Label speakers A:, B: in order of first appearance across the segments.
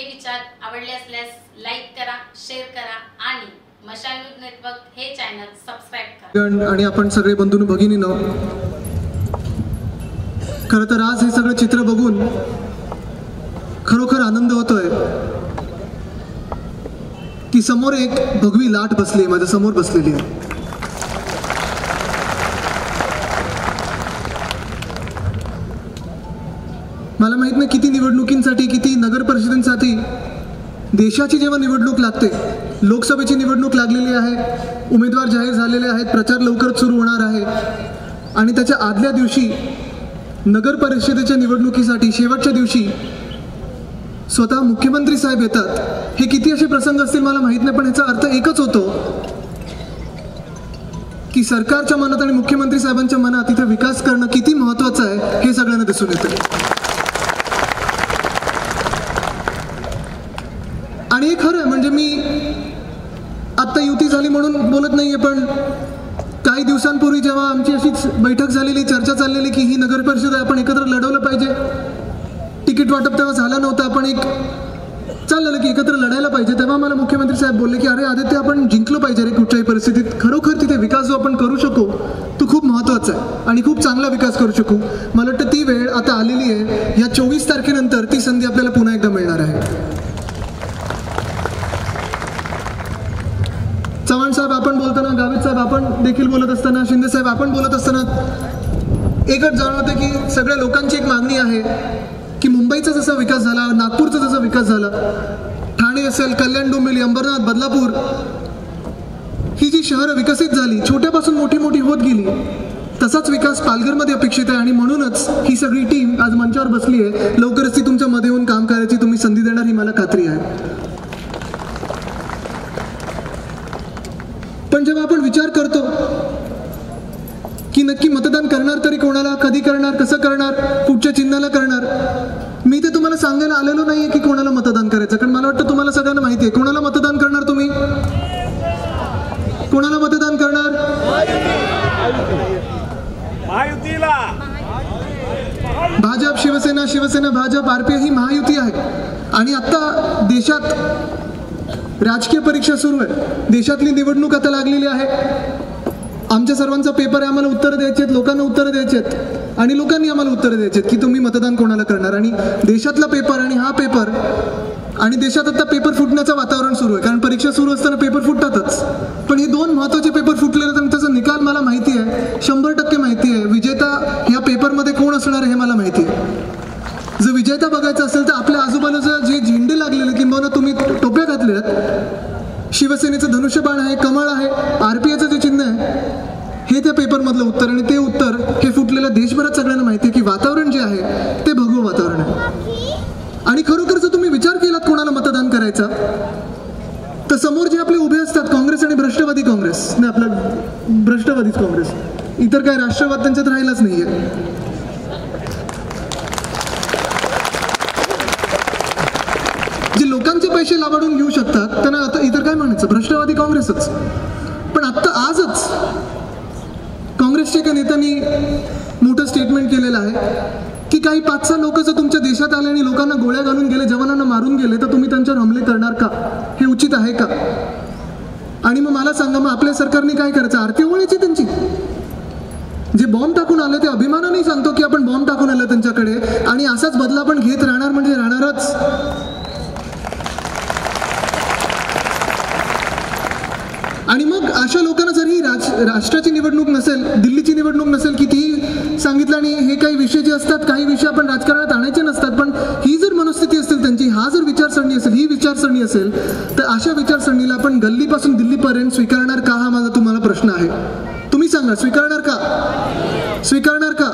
A: हे विचार आवडले असल्यास लाईक करा, शेअर करा आणि मशाल न्यूज नेटवर्क हे चॅनल सबस्क्राइब करा।
B: आणि आपण सगळे बंधू भगिनींनो, खरं तर आज हे सगळं चित्र बघून खरोखर आनंद होतोय की समोर एक भगवी लाट बसली आहे, माझ्या समोर बसलेली आहे। मला माहित नाही किती निवडणुकींसाठी, किती नगर परिषदांसाठी देशाची जेव्हा निवडणूक लागते, लोकसभेची निवडणूक लागलेली आहे, उमेदवार जाहीर झालेले आहेत, प्रचार लवकरच सुरू होणार आहे आणि त्याच्या आदल्या दिवशी नगर परिषदेच्या निवडणुकीसाठी शेवटच्या दिवशी स्वतः मुख्यमंत्री साहेब येतात। हे किती असे प्रसंग असतील मला माहित नाही, पण याचा अर्थ एकच होतो की सरकारच्या मनात आणि मुख्यमंत्री साहेबांच्या मनात इथे विकास करणं किती महत्त्वाचं आहे हे सगळ्यांना दिसून येतं। आणि हे खरं म्हणजे मी आत्ता युती झाली म्हणून बोलत नाहीये, पण काही दिवसांपूर्वी जेव्हा आमची अशीच बैठक झालेली, चर्चा चाललेली की ही नगर परिषद आपण एकत्र लढवलं पाहिजे, तिकीट वाटप तेव्हा झालं नव्हतं, आपण एक चाललेलं की एकत्र लढायला पाहिजे, तेव्हा मला मुख्यमंत्री साहेब बोलले की अरे आदित्य, आपण जिंकलो पाहिजे रे कुठच्याही परिस्थितीत, खरोखर तिथे विकास जो आपण करू शकू तो खूप महत्त्वाचा आहे आणि खूप चांगला विकास करू शकू। मला वाटतं ती वेळ आता आलेली आहे, या 24 तारखेनंतर ती संधी आपल्याला पुन्हा एकदा मिळणार आहे। चव्हाण साहेब आपण बोलताना, गावित साहेब आपण देखील बोलत असताना, शिंदे साहेब आपण बोलत असताना एकच जाणवतं की सगळ्या लोकांची एक मागणी आहे की मुंबईचा जसा विकास झाला, नागपूरचा जसा विकास झाला, ठाणे असेल, कल्याण, डोंबिवली, अंबरनाथ, बदलापूर, ही जी शहरं विकसित झाली, छोट्यापासून मोठी मोठी होत गेली, तसाच विकास पालघरमध्ये अपेक्षित आहे आणि म्हणूनच ही सगळी टीम आज मंचावर बसली आहे। लवकरच ती तुमच्या मध्ये येऊन काम करायची तुम्ही संधी देणार ही मला खात्री आहे। पण जेव्हा आपण विचार करतो की नक्की मतदान करणार तरी कोणाला, कधी करणार, कसं करणार, कुठच्या चिन्हाला करणार, मी ते तुम्हाला सांगायला आलेलो नाहीये की कोणाला मतदान करायचं, कारण मला वाटतं तुम्हाला सगळ्यांना माहिती आहे कोणाला मतदान करणार। तुम्ही कोणाला मतदान करणार? भाजप, शिवसेना, शिवसेना भाजप, आरपीआय ही महायुती आहे आणि आता देशात राजकीय परीक्षा सुरू आहे, देशातली निवडणूक आता लागलेली आहे। आमच्या सर्वांचा पेपर आहे, आम्हाला उत्तरं द्यायची आहेत, लोकांना उत्तरं द्यायची आहेत आणि लोकांनी आम्हाला उत्तरं द्यायची आहेत की तुम्ही मतदान कोणाला करणार। आणि देशातला पेपर आणि हा पेपर, आणि देशात आता पेपर फुटण्याचं वातावरण सुरू आहे, कारण परीक्षा सुरू असताना पेपर फुटतातच, पण हे दोन महत्त्वाचे पेपर फुटलेले आणि त्याचा निकाल मला माहिती आहे, 100% माहिती आहे। विजेता या पेपरमध्ये कोण असणार हे मला माहिती आहे। जर विजेता बघायचा असेल तर आपल्या आजूबाजूला जे झेंडे लागलेले किंवा तुम्ही टोप्या घातल्यात, शिवसेनेचं धनुष्यबाण आहे, कमळ आहे, आरपीआयचं जे चिन्ह आहे, हे त्या पेपरमधलं उत्तर, आणि ते उत्तर हे फुटलेलं देशभरात सगळ्यांना माहिती आहे की वातावरण जे आहे ते भगवं वातावरण आहे। आणि खरोखर जर तुम्ही विचार केलात कोणाला मतदान करायचा, तर समोर जे आपले उभे असतात काँग्रेस आणि राष्ट्रवादी काँग्रेस, नाही आपलं राष्ट्रवादीच काँग्रेस, इतर काय राष्ट्रवाद त्यांच्यात राहिलाच नाहीये। जे लोकांचे पैसे लावाडून घेऊ शकतात त्यांना आता इतर काय म्हणायचं, राष्ट्रवादी काँग्रेसच। पण आता आजच काँग्रेसच्या एका नेत्यांनी मोठं स्टेटमेंट केलेलं आहे की काही 5-6 लोक जर तुमच्या देशात आले आणि लोकांना गोळ्या घालून गेले, जवानांना मारून गेले, तर तुम्ही त्यांच्यावर हमले करणार का? हे उचित आहे का? आणि मग मला सांगा, मग आपल्या सरकारने काय करायचं? आरती ओवाळायची त्यांची? जे बॉम्ब टाकून आले ते अभिमानाने सांगतो की आपण बॉम्ब टाकून आलो त्यांच्याकडे आणि असाच बदला आपण घेत राहणार म्हणजे राहणारच। आणि मग अशा लोकांना जर ही राष्ट्राची निवडणूक नसेल, दिल्लीची निवडणूक नसेल, कितीही सांगितलं, आणि हे काही विषय जे असतात, काही विषय आपण राजकारणात आणायचे नसतात, पण ही जर मनस्थिती असेल त्यांची, हा जर विचारसरणी असेल, ही विचारसरणी असेल, तर अशा विचारसरणीला आपण गल्लीपासून दिल्लीपर्यंत स्वीकारणार का, हा माझा तुम्हाला प्रश्न आहे। तुम्ही सांगा, स्वीकारणार का? स्वीकारणार का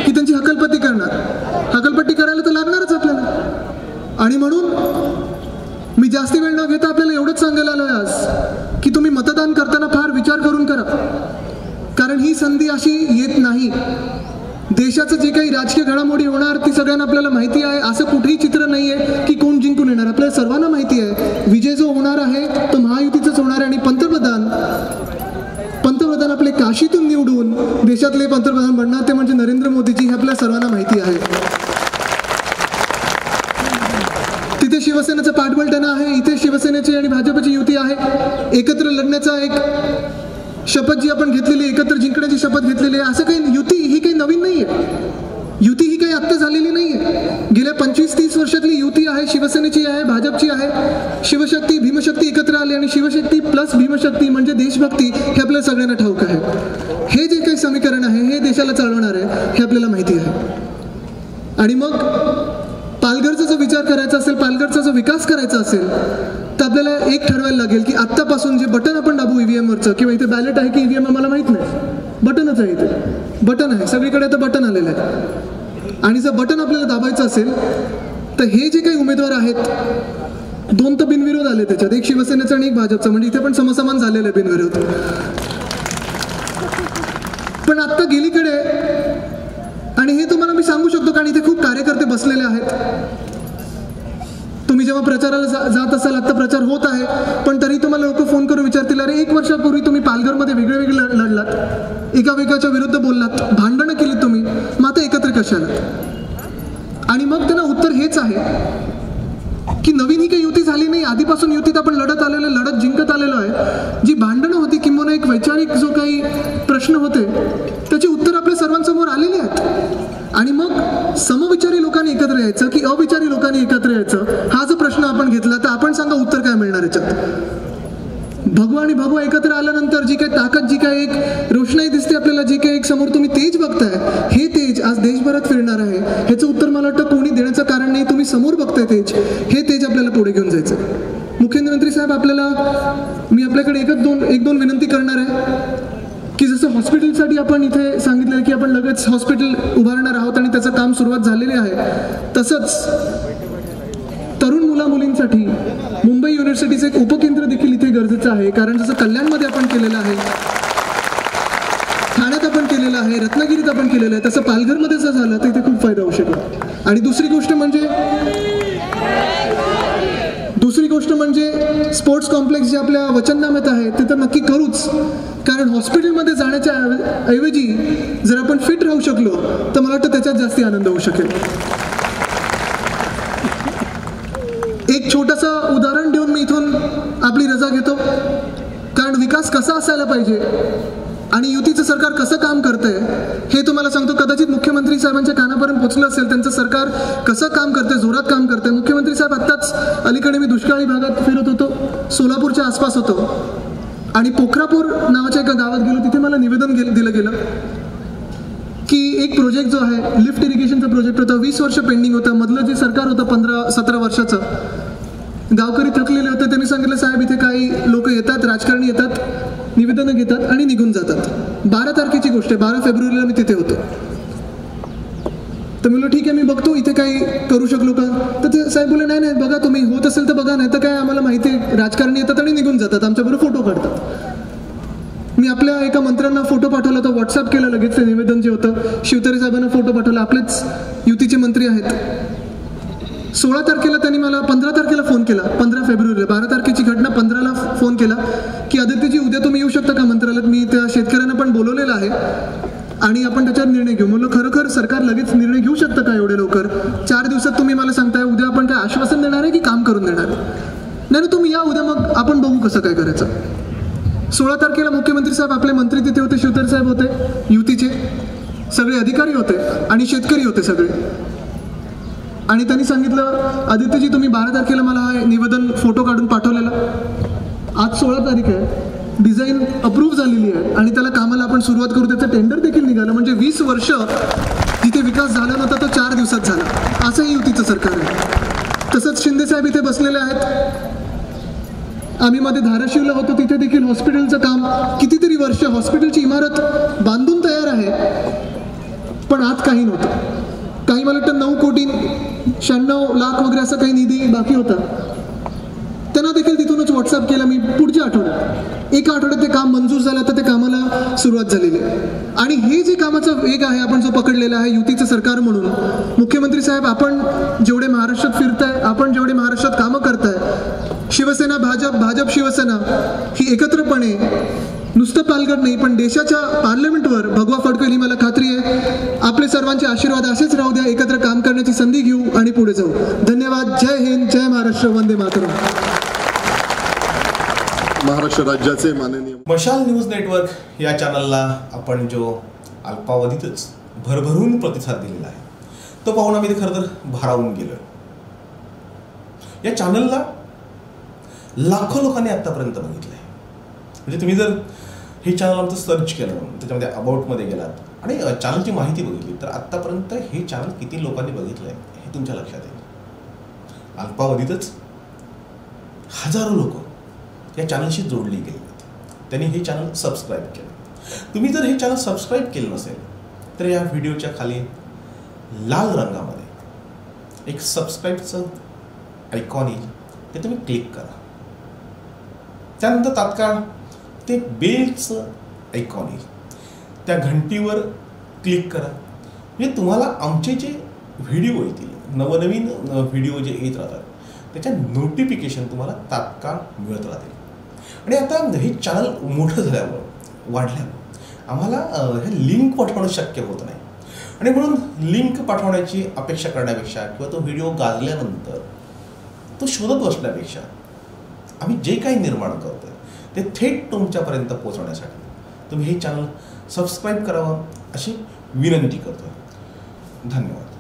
B: की त्यांची हकलपट्टी करणार? हकलपट्टी करायला तर लागणारच आपल्याला। आणि म्हणून मी जास्ती वेळ न घेता आपल्याला एवढंच सांगायला आलोय आज की तुम्ही मतदान करताना फार विचार करून करा, कारण ही संधी अशी येत नाही। देशाचं जे काही राजकीय घडामोडी होणार ती सगळ्यांना आपल्याला माहिती आहे, असं कुठेही चित्र नाहीये की कोण जिंकून येणार, आपल्याला सर्वांना माहिती आहे विजय जो होणार आहे तो महायुतीचाच होणार आहे। आणि पंतप्रधान आपले काशीतून निवडून देशातले पंतप्रधान बनणार ते म्हणजे नरेंद्र मोदीजी, हे आपल्या सर्वांना माहिती आहे। तिथे शिवसेना इथे शिवसेनेची आणि भाजपची युती आहे, एकत्र लढण्याचा एक शपथ जी आपण घेतलेली, एकत्र जिंकण्याची शपथ घेतलेली आहे. असं काही युती ही काही नवीन नाही आहे. युती ही काही आत्ता झालेली नाही आहे. गेल्या 25-30 वर्षातली युती आहे. शिवसेनेची आहे, भाजपची आहे. शिवशक्ती भीमशक्ती एकत्र आली आणि शिवशक्ती प्लस भीमशक्ती म्हणजे देशभक्ती हे आपल्याला सगळ्यांना ठाऊक आहे. हे जे काही समीकरण आहे हे देशाला चालवणार आहे हे आपल्याला माहिती आहे. आणि मग पालघरचा जो विचार करायचा असेल, पालघरचा जो विकास करायचा असेल, तर आपल्याला एक ठरवायला लागेल की आत्तापासून जे बटन आपण दाबू ईव्हीएमवरचं, किंवा इथे बॅलेट आहे की ईव्हीएम आम्हाला माहीत नाही, बटनच आहे, इथे बटन आहे, सगळीकडे आता बटन आलेलं आहे. आणि जर बटन आपल्याला दाबायचं असेल तर हे जे काही उमेदवार आहेत, 2 तर बिनविरोध आले त्याच्यात, एक शिवसेनेचा आणि एक भाजपचा, म्हणजे इथे पण समसमान झालेलं आहे बिनविरोध. पण आत्ता गेलीकडे, आणि हे तुम्हाला मी सांगू शकतो कारण इथे खूप कार्यकर्ते बसलेले आहेत. तुम्ही जेव्हा प्रचाराला जात असाल, आत्ता प्रचार होत आहे, पण तरी तुम्हाला लोक फोन करून विचारतील, अरे 1 वर्षापूर्वी तुम्ही पालघरमध्ये वेगळे वेगळे लढलात, एकामेकाच्या विरुद्ध बोललात, भांडणं केली तुम्ही, मग आता एकत्र कशाला? आणि मग त्यांना उत्तर हेच आहे की नवीन ही काही युती झाली नाही, आधीपासून युतीत आपण लढत आलेलो, लढत जिंकत आलेलो आहे. जी भांडणं होती किंवा एक वैचारिक जो काही प्रश्न होते त्याची उत्तर आपल्या सर्वांसमोर आलेली आहेत. आणि मग समविचारी लोकांनी एकत्र यायचं की अविचारी लोकांनी एकत्र यायचं, हा जो प्रश्न आपण घेतला, तर आपण सांगा उत्तर काय मिळणार याच्यात? भगवा आणि भगवा एकत्र आल्यानंतर जी काही ताकद, जी काही एक रोषणाई दिसते आपल्याला, जी काही एक समोर तुम्ही तेज बघताय, हे तेज आज देशभरात फिरणार आहे. ह्याचं उत्तर मला वाटतं कोणी देण्याचं कारण नाही. तुम्ही समोर बघताय तेज, हे तेज आपल्याला पुढे घेऊन जायचं. मुख्यमंत्री साहेब, मी आपल्याकडे एक दोन विनंती करणार आहे की जसं हॉस्पिटलसाठी आपण इथे सांगितलं की आपण लगेच हॉस्पिटल उभारणार आहोत आणि त्याचं काम सुरुवात झालेली आहे, तसंच तरुण मुला-मुलींसाठी मुंबई युनिव्हर्सिटीचं एक उपकेंद्र देखील इथे गरजेचं आहे. कारण जसं कल्याणमध्ये आपण केलेलं आहे, ठाण्यात आपण केलेलं आहे, रत्नागिरीत आपण केलेलं आहे, तसं पालघरमध्ये जर झालं तर इथे खूप फायदा होऊ शकेल. आणि दुसरी गोष्ट म्हणजे स्पोर्ट्स कॉम्प्लेक्स जे आपल्या वचननाम्यात आहे ते तर नक्की करूच. कारण हॉस्पिटलमध्ये जाण्याच्या ऐवजी जर आपण फिट राहू शकलो तर मला वाटतं त्याच्यात जास्ती आनंद होऊ शकेल. एक छोटंसं उदाहरण देऊन मी इथून आपली रजा घेतो. कारण विकास कसा असायला पाहिजे आणि युतीचं सरकार कसं काम करतंय हे तुम्हाला सांगतो. कदाचित मुख्यमंत्री साहेबांच्या कानापर्यंत पोहोचलं असेल त्यांचं सरकार कसं काम करतंय, जोरात काम करतंय. मुख्यमंत्री साहेब आत्ताच अलीकडे मी दुष्काळी भागात फिरत होतो, सोलापूरच्या आसपास होतो आणि पोखरापूर नावाच्या एका गावात गेलो. तिथे मला निवेदन दिलं गेलं की एक प्रोजेक्ट जो आहे, लिफ्ट इरिगेशनचा प्रोजेक्ट होता, 20 वर्ष पेंडिंग होतं. मधलं जे सरकार होतं 15-17 वर्षाचं, गावकरी थकलेले होते. त्यांनी सांगितलं, साहेब इथे काही लोक येतात, राजकारणी येतात, निवेदनं घेतात आणि निघून जातात. 12 तारखेची गोष्ट आहे, 12 फेब्रुवारीला मी तिथे होतो. तर म्हणलं ठीक आहे, मी बघतो इथे काही करू शकलो का. तर ते साहेब बोलले, नाही बघा, तुम्ही होत असेल तर बघा, नाही तर काय, आम्हाला माहिती आहे राजकारणी येतात आणि निघून जातात, आमच्याबरोबर फोटो काढतात. मी आपल्या एका मंत्र्यांना फोटो पाठवला, तो व्हॉट्सअप केला लगेच. ते निवेदन जे होतं शिवतारे साहेबांना फोटो पाठवला, आपलेच युतीचे मंत्री आहेत. 16 तारखेला त्यांनी मला 15 तारखेला फोन केला, 15 फेब्रुवारीला, 12 तारखेची घटना, 15ला फोन केला की आदित्यजी उद्या तुम्ही येऊ शकता का मंत्रालयात, मी त्या शेतकऱ्यांना पण बोलवलेलं आहे आणि आपण त्याच्यावर निर्णय घेऊ. म्हणलं खरोखर सरकार लगेच निर्णय घेऊ शकतं का एवढे लवकर? 4 दिवसात तुम्ही मला सांगताय, उद्या आपण काय आश्वासन देणार आहे की काम करून देणार? नाही, तुम्ही या उद्या, मग आपण बघू कसं काय करायचं. 16 तारखेला मुख्यमंत्री साहेब, आपले मंत्री तिथे होते, शिवतारे साहेब होते, युतीचे सगळे अधिकारी होते आणि शेतकरी होते सगळे. आणि त्यांनी सांगितलं, आदित्यजी तुम्ही 12 तारखेला मला हा निवेदन फोटो काढून पाठवलेला, आज 16 तारीख आहे, डिझाईन अप्रूव्ह झालेली आहे आणि त्याला कामाला आपण सुरुवात करू. त्याचं टेंडर देखील निघालं. म्हणजे 20 वर्ष जिथे विकास झाला नव्हता तो 4 दिवसात झाला. असंही युतीचं सरकार आहे. तसंच शिंदे साहेब इथे बसलेले आहेत. आम्ही मध्ये धाराशिवला होतो, तिथे देखील हॉस्पिटलचं काम कितीतरी वर्ष, हॉस्पिटलची इमारत बांधून तयार आहे, पण आत काही नव्हतं. काही मला वाटतं 9 कोटी 96 लाख वगैरे असं काही निधी बाकी होता. त्यांना देखील तिथूनच व्हॉट्सअप केला मी पुढच्या आठवड्यात. एका आठवड्यात ते काम मंजूर झालं, तर ते कामाला सुरुवात झालेली आहे. आणि हे जे कामाचा वेग आहे आपण जो पकडलेला आहे युतीचं सरकार म्हणून, मुख्यमंत्री साहेब आपण जेवढे महाराष्ट्रात फिरताय, आपण जेवढे महाराष्ट्रात कामं करताय, शिवसेना भाजप, भाजप शिवसेना ही एकत्रपणे नुसतं पालघर नाही पण देशाच्या पार्लमेंटवर भगवा फडकेल ही मला खात्री आहे. आपले सर्वांचे आशीर्वाद असेच राहू द्या, एकत्र काम करण्याची संधी घेऊ आणि पुढे जाऊ. धन्यवाद. जय हिंद, जय महाराष्ट्र, वंदे मातरम.
C: महाराष्ट्र राज्याचे माननीय
D: मशाल न्यूज नेटवर्क या चॅनलला आपण जो अल्पावधीतच भरभरून प्रतिसाद दिलेला आहे तो पाहून आम्ही खरं तर भारावून गेलो. या चॅनलला लाखो लोकांनी आत्तापर्यंत बघितलं आहे. म्हणजे तुम्ही जर हे चॅनल आमचं सर्च केलं, त्याच्यामध्ये अबाउटमध्ये गेलात आणि चॅनलची माहिती बघितली तर आत्तापर्यंत हे चॅनल किती लोकांनी बघितलं आहे हे तुमच्या लक्षात येईल. अल्पावधीतच हजारो लोक या चॅनलशी जोडली गेली. त्यांनी हे चॅनल सबस्क्राईब केलं. तुम्ही जर हे चॅनल सबस्क्राईब केलं नसेल तर या व्हिडिओच्या खाली लाल रंगामध्ये एक सबस्क्राईबचं आयकॉन येईल, ते तुम्ही क्लिक करा. त्यानंतर तात्काळ ते बेलचं आयकॉन येईल, त्या घंटीवर क्लिक करा. म्हणजे तुम्हाला आमचे जे व्हिडिओ येतील, नवनवीन व्हिडिओ जे येत राहतात त्याच्या नोटिफिकेशन तुम्हाला तात्काळ मिळत राहतील. आणि आता हे चॅनल मोठं झाल्यावर, वाढल्यावर आम्हाला हे लिंक पाठवणं शक्य होत नाही. आणि म्हणून लिंक पाठवण्याची अपेक्षा करण्यापेक्षा किंवा तो व्हिडिओ गाजल्यानंतर तो शोधत बसण्यापेक्षा आम्ही जे काही निर्माण करतो ते थेट तुमच्यापर्यंत पोहोचवण्यासाठी तुम्ही हे चॅनल सबस्क्राईब करावं अशी विनंती करतो. धन्यवाद.